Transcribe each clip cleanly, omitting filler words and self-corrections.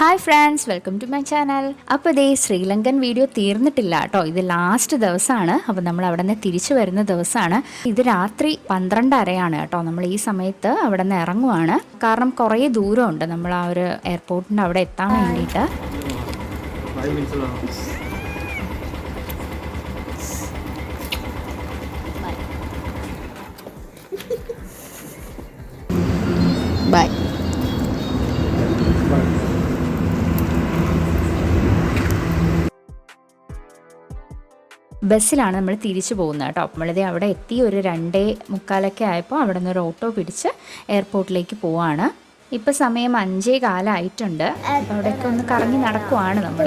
Hi friends, welcome to my channel. അപ്പോൾ ഇതേ Sri Lankan video തീർന്നിട്ടില്ല കേട്ടോ. ഇത് ലാസ്റ്റ് ദിവസമാണ്. അപ്പോൾ നമ്മൾ അവിടെ നിന്ന് തിരിച്ചു വരുന്ന ദിവസമാണ്. ഇത് രാത്രി 12:30 കേട്ടോ. നമ്മൾ ഈ സമയത്ത് അവിടെ നിന്ന് ഇറങ്ങുവാണ്. കാരണം കുറേ ദൂരമുണ്ട് നമ്മൾ ആ ഒരു എയർപോർട്ടിൻ്റെ അവിടെ എത്താൻ വേണ്ടിയിട്ട്. ബൈ. ബസ്സിലാണ് നമ്മൾ തിരിച്ചു പോകുന്നത് കേട്ടോ. നമ്മളിത് അവിടെ എത്തി ഒരു 2:45 ആയപ്പോൾ അവിടെ നിന്ന് ഒരു ഓട്ടോ പിടിച്ച് എയർപോർട്ടിലേക്ക് പോവാണ്. ഇപ്പം സമയം 5:15 ആയിട്ടുണ്ട്. അപ്പോൾ അവിടെയൊക്കെ ഒന്ന് കറങ്ങി നടക്കുവാണ് നമ്മൾ.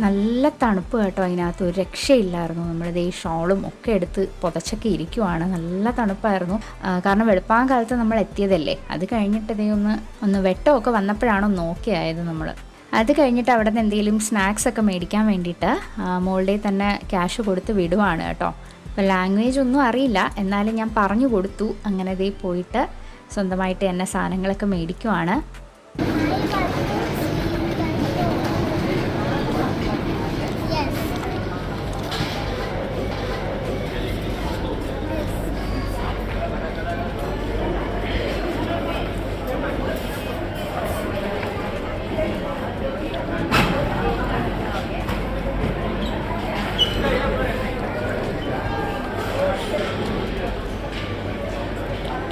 നല്ല തണുപ്പ് കേട്ടോ. അതിനകത്ത് ഒരു രക്ഷയില്ലായിരുന്നു. നമ്മളിത് ഈ ഷോളും ഒക്കെ എടുത്ത് പുതച്ചൊക്കെ ഇരിക്കുവാണ്. നല്ല തണുപ്പായിരുന്നു. കാരണം വെളുപ്പാൻ കാലത്ത് നമ്മൾ എത്തിയതല്ലേ. അത് കഴിഞ്ഞിട്ട് ഇതേ ഒന്ന് വെട്ടമൊക്കെ വന്നപ്പോഴാണ് നോക്കിയായത് നമ്മൾ. അത് കഴിഞ്ഞിട്ട് അവിടെ നിന്ന് എന്തെങ്കിലും സ്നാക്സ് ഒക്കെ മേടിക്കാൻ വേണ്ടിയിട്ട് മോളുടെ തന്നെ ക്യാഷ് കൊടുത്ത് വിടുവാണ് കേട്ടോ. അപ്പോൾ ലാംഗ്വേജ് ഒന്നും അറിയില്ല, എന്നാലും ഞാൻ പറഞ്ഞു കൊടുത്തു. അങ്ങനെ ഇതേ പോയിട്ട് സ്വന്തമായിട്ട് തന്നെ സാധനങ്ങളൊക്കെ മേടിക്കുവാണ്.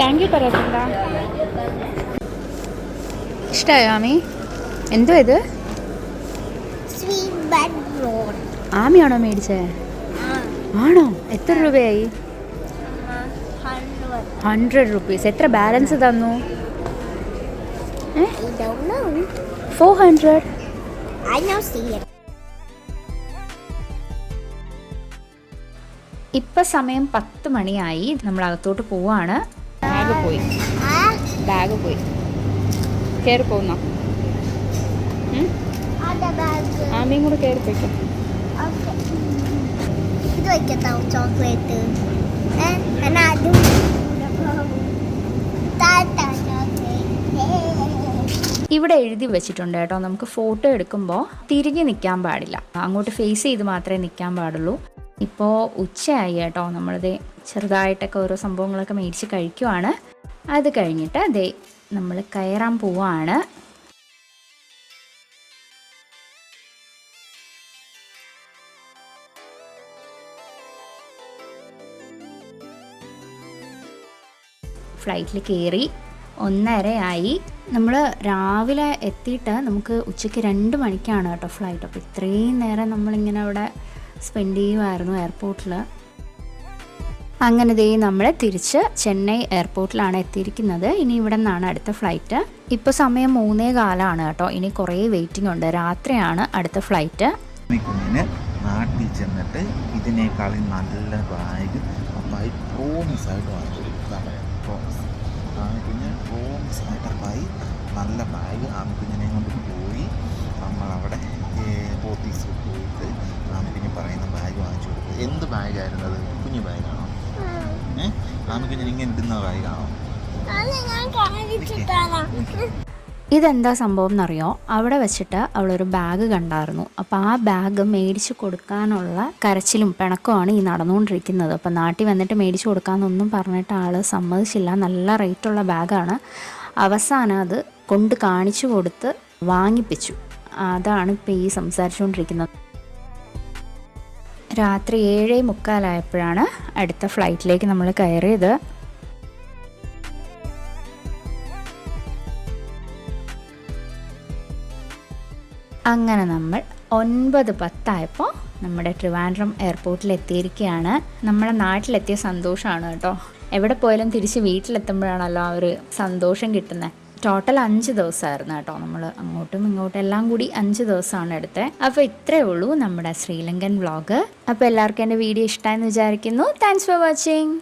താങ്ക് യു പറയത്തില്ല. ഇഷ്ടമായോ ആമി? എന്തോ ഇത് ആമിയാണോ മേടിച്ചേ? ആണോ? എത്ര രൂപയായി? 100 rupees. എത്ര ബാലൻസ് തന്നു? 400. ഇപ്പം സമയം 10 മണിയായി. നമ്മൾ അകത്തോട്ട് പോവാണ്. ബാഗ് പോയി കയറി പോകുന്നോ? ആമയും കൂടെ കയറി പോയിക്കോ. ചോക്ലേറ്റ് ഇവിടെ എഴുതി വെച്ചിട്ടുണ്ട് കേട്ടോ. നമുക്ക് ഫോട്ടോ എടുക്കുമ്പോൾ തിരിഞ്ഞ് നിൽക്കാൻ പാടില്ല, അങ്ങോട്ട് ഫേസ് ചെയ്ത് മാത്രമേ നിൽക്കാൻ പാടുള്ളൂ. ഇപ്പോൾ ഉച്ചയായി കേട്ടോ. നമ്മളിത് ചെറുതായിട്ടൊക്കെ ഓരോ സംഭവങ്ങളൊക്കെ മേടിച്ച് കഴിക്കുവാണ്. അത് കഴിഞ്ഞിട്ട് അതേ നമ്മൾ കയറാൻ പോവാണ്. ഫ്ലൈറ്റിൽ കയറി 1:30 ആയി. നമ്മൾ രാവിലെ എത്തിയിട്ട് നമുക്ക് ഉച്ചയ്ക്ക് 2 മണിക്കാണ് കേട്ടോ ഫ്ലൈറ്റ്. അപ്പോൾ ഇത്രയും നേരം നമ്മളിങ്ങനെ അവിടെ സ്പെൻഡ് ചെയ്യുമായിരുന്നു എയർപോർട്ടിൽ. അങ്ങനെ ദേ നമ്മൾ തിരിച്ച് ചെന്നൈ എയർപോർട്ടിലാണ് എത്തിയിരിക്കുന്നത്. ഇനി ഇവിടെ നിന്നാണ് അടുത്ത ഫ്ലൈറ്റ്. ഇപ്പോൾ സമയം 3:15 കേട്ടോ. ഇനി കുറേ വെയിറ്റിംഗ് ഉണ്ട്. രാത്രിയാണ് അടുത്ത ഫ്ലൈറ്റ്. കുഞ്ഞിന് നാട്ടിൽ ചെന്നിട്ട് ഇതിനേക്കാളും നല്ല ബാഗ് പ്രോമിസായിട്ട് വാങ്ങിച്ചു. ആമിക്കുഞ്ഞ് പ്രോമിസായിട്ടായി നല്ല ബാഗ് ആമിക്കുഞ്ഞിനെ കൊണ്ട് പോയി. നമ്മളവിടെ പോത്തീസിൽ പോയിട്ട് ആമിക്കുഞ്ഞ് പറയുന്ന ബാഗ് വാങ്ങിച്ചു കൊടുത്തു. എന്ത് ബാഗായിരുന്നു അത്? കുഞ്ഞു ബാഗാണോ? ആമിക്കുഞ്ഞിന് ഇങ്ങനെ ഇടുന്ന ബാഗാണോ? ഇതെന്താ സംഭവം എന്നറിയോ? അവിടെ വെച്ചിട്ട് അവളൊരു ബാഗ് കണ്ടായിരുന്നു. അപ്പോൾ ആ ബാഗ് മേടിച്ച് കൊടുക്കാനുള്ള കരച്ചിലും പിണക്കമാണ് ഈ നടന്നുകൊണ്ടിരിക്കുന്നത്. അപ്പോൾ നാട്ടിൽ വന്നിട്ട് മേടിച്ച് കൊടുക്കാമെന്നൊന്നും പറഞ്ഞിട്ട് ആൾ സമ്മതിച്ചില്ല. നല്ല റേറ്റുള്ള ബാഗാണ്. അവസാനം അത് കൊണ്ട് കാണിച്ചു കൊടുത്ത് വാങ്ങിപ്പിച്ചു. അതാണ് ഇപ്പോൾ ഈ സംസാരിച്ചുകൊണ്ടിരിക്കുന്നത്. രാത്രി 7:45 അടുത്ത ഫ്ലൈറ്റിലേക്ക് നമ്മൾ കയറിയത്. അങ്ങനെ നമ്മൾ 9:10 നമ്മുടെ ട്രിവാൻഡ്രം എയർപോർട്ടിൽ എത്തിയിരിക്കുകയാണ്. നമ്മുടെ നാട്ടിലെത്തിയ സന്തോഷമാണ് കേട്ടോ. എവിടെ പോയാലും തിരിച്ച് വീട്ടിലെത്തുമ്പോഴാണല്ലോ ആ ഒരു സന്തോഷം കിട്ടുന്നത്. ടോട്ടൽ 5 ദിവസമായിരുന്നു കേട്ടോ. നമ്മൾ അങ്ങോട്ടും ഇങ്ങോട്ടും എല്ലാം കൂടി 5 ദിവസമാണ് എടുത്തത്. അപ്പോൾ ഇത്രയേ ഉള്ളൂ നമ്മുടെ ശ്രീലങ്കൻ വ്ളോഗ്. അപ്പോൾ എല്ലാവർക്കും എൻ്റെ വീഡിയോ ഇഷ്ടമായെന്ന് വിചാരിക്കുന്നു. Thanks for watching.